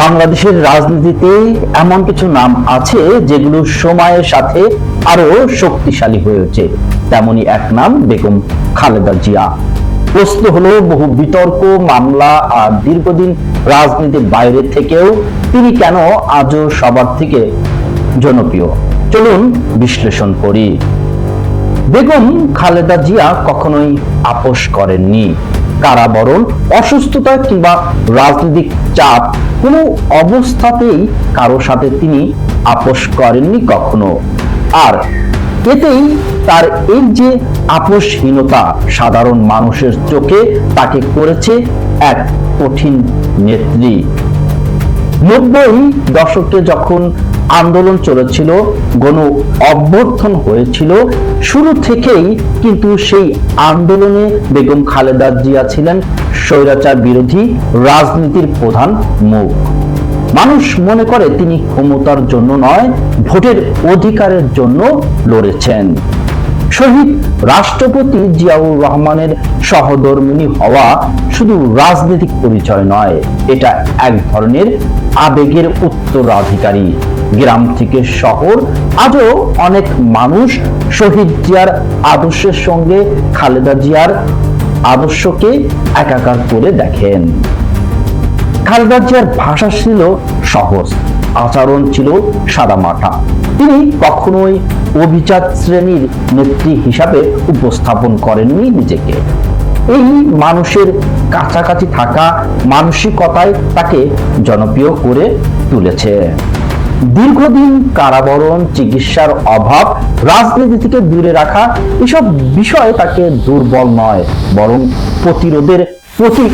বাংলাদেশের রাজনীতিতে এমন কিছু নাম আছে যেগুলো সময়ের সাথে আরো শক্তিশালী হয়েছে। তেমনি এক নাম বেগম খালেদা জিয়া। প্রশ্ন হলো, বহু বিতর্ক, মামলা আর দীর্ঘদিন রাজনীতির বাইরে থেকেও তিনি কেন আজও সবার থেকে জনপ্রিয়? চলুন বিশ্লেষণ করি। বেগম খালেদা জিয়া কখনোই আপোষ করেননি। কারাবরণ, অসুস্থতা কিংবা রাজনৈতিক চাপ কোনো অবস্থাতেই কারো সাথে তিনি আপোষ করেননি কখনো। আর এতেই তার এই যে আপোষহীনতা সাধারণ মানুষের চোখে তাকে করেছে এক কঠিন নেত্রী। 90 দশকে যখন আন্দোলন চলেছিল, গণ অভ্যুত্থান হয়েছিল, শুরু থেকেই কিন্তু সেই আন্দোলনে বেগম খালেদা জিয়া ছিলেন স্বৈরাচার বিরোধী রাজনীতির প্রধান মুখ। মানুষ মনে করে তিনি ক্ষমতার জন্য নয়, ভোটের অধিকারের জন্য লড়েছেন। শহীদ রাষ্ট্রপতি জিয়াউর রহমানের সহধর্মিণী হওয়া শুধু রাজনৈতিক পরিচয় নয়, এটা এক ধরনের আবেগের উত্তরাধিকারী। গ্রাম থেকে শহর, আজও অনেক মানুষ শহীদ জিয়ার আদর্শের সঙ্গে খালেদা জিয়ার আদর্শকে একাকার করে দেখেন। খালেদা জিয়ার ভাষা ছিল সহজ, আচরণ ছিল সাদামাটা। তিনি কখনোই অভিজাত শ্রেণীর নেত্রী হিসাবে উপস্থাপন করেননি নিজেকে। এই মানুষের কাছাকাছি থাকা মানসিকতায় তাকে জনপ্রিয় করে তুলেছে। দীর্ঘদিন কারাবরণ, চিকিৎসার অভাব, রাজনীতি থেকে দূরে রাখা, এসব বিষয় তাকে দুর্বল নয়, বরং প্রতিরোধের প্রতীক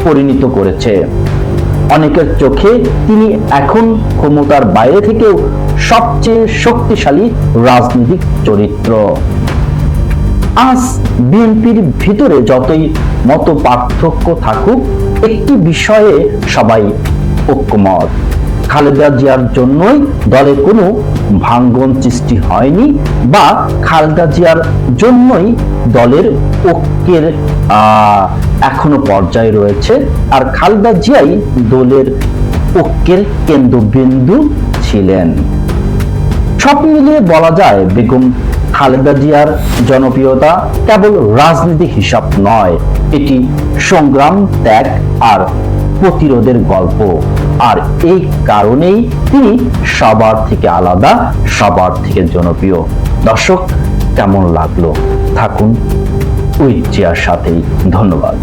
পরিণত করেছে। অনেকের চোখে তিনি এখন ক্ষমতার বাইরে থেকেও সবচেয়ে শক্তিশালী রাজনৈতিক চরিত্র। আজ বিএনপির ভিতরে যতই মত পার্থক্য থাকুক, একটি বিষয়ে সবাই ঐক্যমত, খালেদা জিয়ার জন্যই দলে কোনো ভাঙ্গন সৃষ্টি হয়নি, বা খালেদা জিয়ার জন্যই দলের ঐক্যের এখনো পর্যায়ে রয়েছে। আর খালেদা জিয়াই দলের ঐক্যের কেন্দ্রবিন্দু ছিলেন। সব মিলিয়ে বলা যায়, বেগম খালেদা জিয়ার জনপ্রিয়তা কেবল রাজনৈতিক হিসাব নয়, এটি সংগ্রাম, ত্যাগ আর প্রতিরোধের গল্প। আর এই কারণেই তিনি সবার থেকে আলাদা, সবার থেকে জনপ্রিয়। দর্শক, কেমন লাগলো? থাকুন উইথ জিয়ার সাথেই। ধন্যবাদ।